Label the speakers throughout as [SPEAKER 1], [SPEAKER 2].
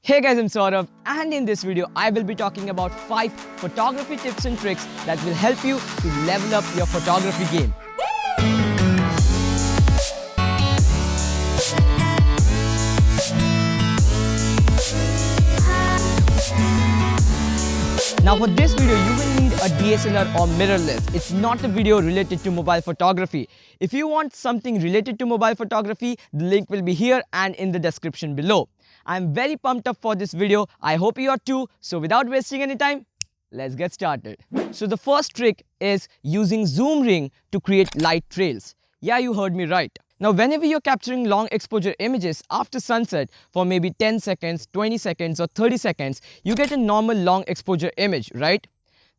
[SPEAKER 1] Hey guys, I'm Saurabh, and in this video I will be talking about 5 photography tips and tricks that will help you to level up your photography game. Now for this video you will need a DSLR or mirrorless. It's not a video related to mobile photography. If you want something related to mobile photography, the link will be here and in the description below. I'm very pumped up for this video. I hope you are too. So without wasting any time, let's get started. So the first trick is using zoom ring to create light trails. Yeah, you heard me right. Now whenever you're capturing long exposure images after sunset for maybe 10 seconds, 20 seconds or 30 seconds, you get a normal long exposure image, right?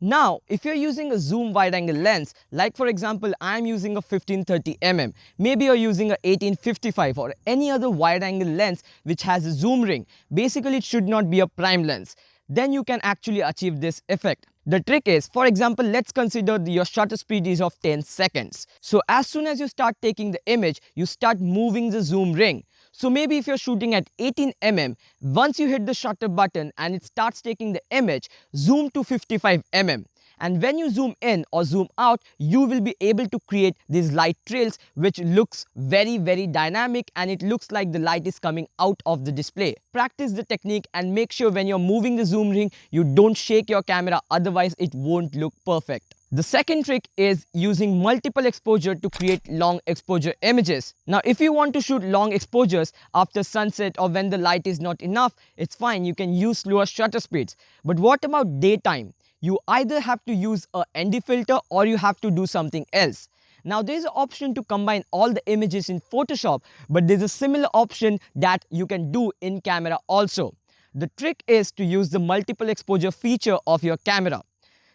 [SPEAKER 1] Now, if you're using a zoom wide-angle lens, like for example, I'm using a 1530mm, maybe you're using a 1855 or any other wide-angle lens which has a zoom ring, basically it should not be a prime lens, then you can actually achieve this effect. The trick is, for example, let's consider your shutter speed is of 10 seconds. So as soon as you start taking the image, you start moving the zoom ring. So maybe if you're shooting at 18mm, once you hit the shutter button and it starts taking the image, zoom to 55mm. And when you zoom in or zoom out, you will be able to create these light trails which looks very dynamic, and it looks like the light is coming out of the display. Practice the technique and make sure when you're moving the zoom ring, you don't shake your camera, otherwise it won't look perfect. The second trick is using multiple exposure to create long exposure images. Now if you want to shoot long exposures after sunset or when the light is not enough, it's fine, you can use slower shutter speeds. But what about daytime? You either have to use a ND filter or you have to do something else. Now there's an option to combine all the images in Photoshop, but there's a similar option that you can do in camera also. The trick is to use the multiple exposure feature of your camera.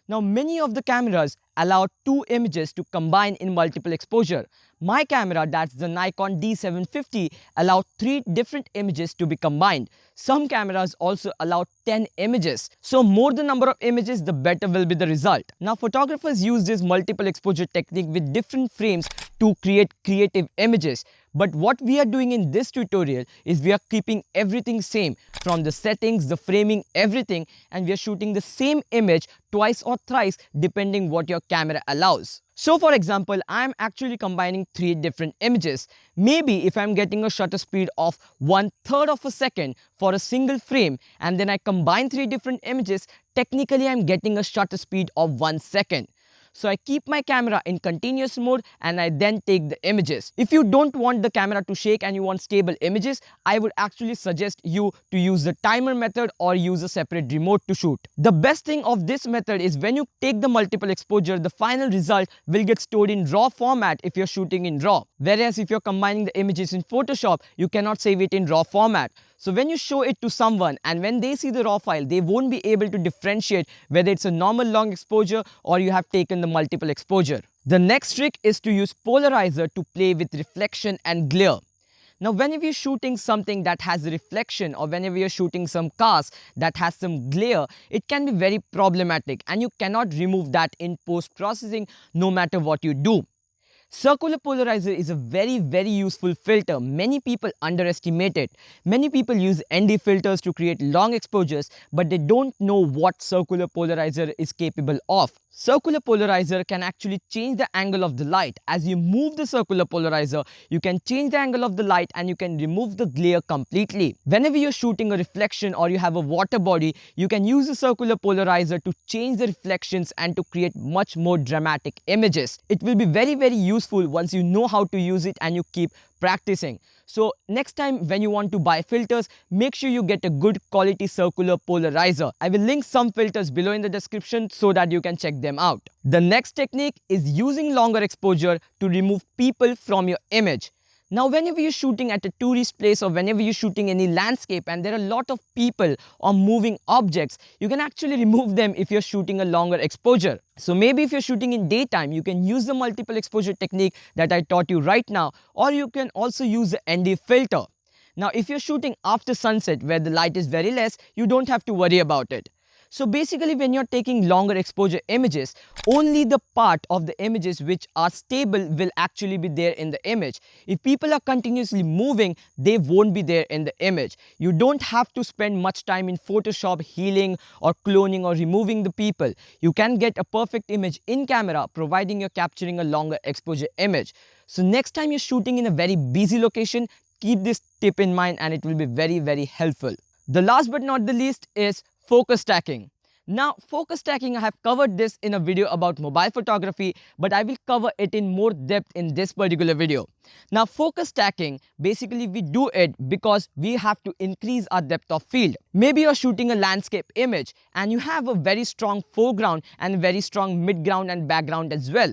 [SPEAKER 1] Now many of the cameras allow 2 images to combine in multiple exposure. My camera, that's the Nikon D750, allow 3 different images to be combined. Some cameras also allow 10 images. So more the number of images, the better will be the result. Now photographers use this multiple exposure technique with different frames to create creative images. But what we are doing in this tutorial is we are keeping everything same, from the settings, the framing, everything, and we are shooting the same image twice or thrice depending what your camera allows. So for example, I am actually combining 3 different images. Maybe if I am getting a shutter speed of 1/3 of a second for a single frame and then I combine 3 different images, technically I am getting a shutter speed of 1 second. So I keep my camera in continuous mode and I then take the images. If you don't want the camera to shake and you want stable images, I would actually suggest you to use the timer method or use a separate remote to shoot. The best thing of this method is when you take the multiple exposure, the final result will get stored in RAW format if you're shooting in RAW. Whereas if you're combining the images in Photoshop, you cannot save it in RAW format. So when you show it to someone and when they see the RAW file, they won't be able to differentiate whether it's a normal long exposure or you have taken the multiple exposure. The next trick is to use Polarizer to play with reflection and glare. Now whenever you're shooting something that has a reflection or whenever you're shooting some cars that has some glare, it can be very problematic and you cannot remove that in post-processing no matter what you do. Circular polarizer is a very useful filter. Many people underestimate it. Many people use ND filters to create long exposures, but they don't know what circular polarizer is capable of. Circular polarizer can actually change the angle of the light. As you move the circular polarizer, you can change the angle of the light and you can remove the glare completely. Whenever you're shooting a reflection or you have a water body, you can use the circular polarizer to change the reflections and to create much more dramatic images. It will be very useful once you know how to use it and you keep practicing. So next time when you want to buy filters, make sure you get a good quality circular polarizer. I will link some filters below in the description so that you can check them out. The next technique is using longer exposure to remove people from your image. Now whenever you're shooting at a tourist place or whenever you're shooting any landscape and there are a lot of people or moving objects, you can actually remove them if you're shooting a longer exposure. So maybe if you're shooting in daytime, you can use the multiple exposure technique that I taught you right now, or you can also use the ND filter. Now if you're shooting after sunset where the light is very less, you don't have to worry about it. So basically when you're taking longer exposure images, only the part of the images which are stable will actually be there in the image. If people are continuously moving, they won't be there in the image. You don't have to spend much time in Photoshop healing or cloning or removing the people. You can get a perfect image in camera providing you're capturing a longer exposure image. So next time you're shooting in a very busy location, keep this tip in mind and it will be very helpful. The last but not the least is focus stacking. Now, focus stacking, I have covered this in a video about mobile photography, but I will cover it in more depth in this particular video. Now, focus stacking, basically we do it because we have to increase our depth of field. Maybe you're shooting a landscape image and you have a very strong foreground and a very strong midground and background as well.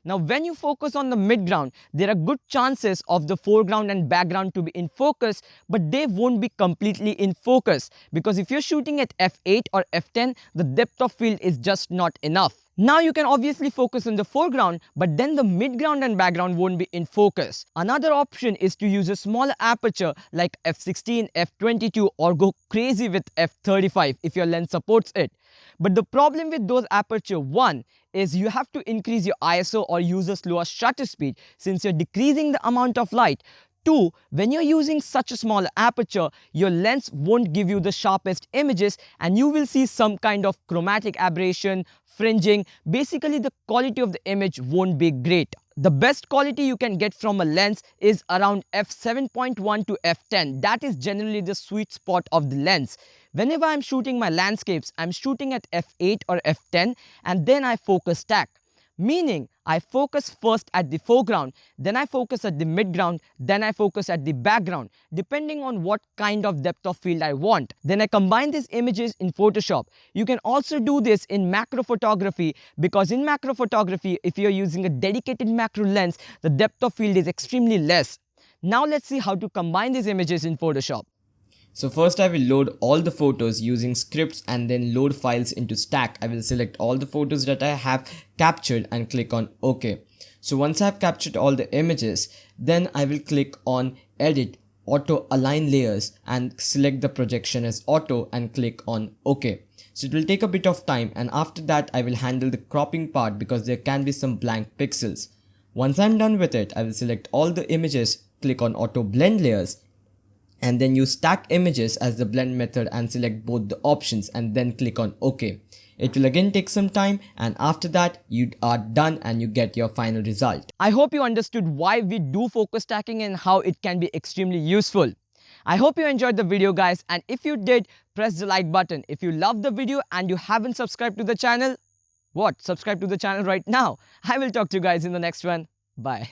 [SPEAKER 1] Now, when you focus on the midground, there are good chances of the foreground and background to be in focus, but they won't be completely in focus because if you're shooting at f8 or f10, the depth of field is just not enough. Now you can obviously focus on the foreground, but then the midground and background won't be in focus. Another option is to use a smaller aperture like f16, f22 or go crazy with f35 if your lens supports it. But the problem with those aperture, one, is you have to increase your ISO or use a slower shutter speed since you're decreasing the amount of light. Two, when you're using such a small aperture, your lens won't give you the sharpest images and you will see some kind of chromatic aberration, fringing. Basically, the quality of the image won't be great. The best quality you can get from a lens is around f7.1 to f10. That is generally the sweet spot of the lens. Whenever I'm shooting my landscapes, I'm shooting at f8 or f10 and then I focus stack. Meaning, I focus first at the foreground, then I focus at the midground, then I focus at the background, depending on what kind of depth of field I want. Then I combine these images in Photoshop. You can also do this in macro photography because in macro photography, if you're using a dedicated macro lens, the depth of field is extremely less. Now let's see how to combine these images in Photoshop. So first I will load all the photos using scripts and then load files into stack. I will select all the photos that I have captured and click on OK. So once I have captured all the images, then I will click on edit, auto align layers and select the projection as auto and click on OK. So it will take a bit of time and after that I will handle the cropping part because there can be some blank pixels. Once I'm done with it, I will select all the images, click on auto blend layers and then use stack images as the blend method and select both the options and then click on OK. It will again take some time and after that you are done and you get your final result. I hope you understood why we do focus stacking and how it can be extremely useful. I hope you enjoyed the video guys, and if you did, press the like button. If you loved the video and you haven't subscribed to the channel, subscribe to the channel right now. I will talk to you guys in the next one. Bye.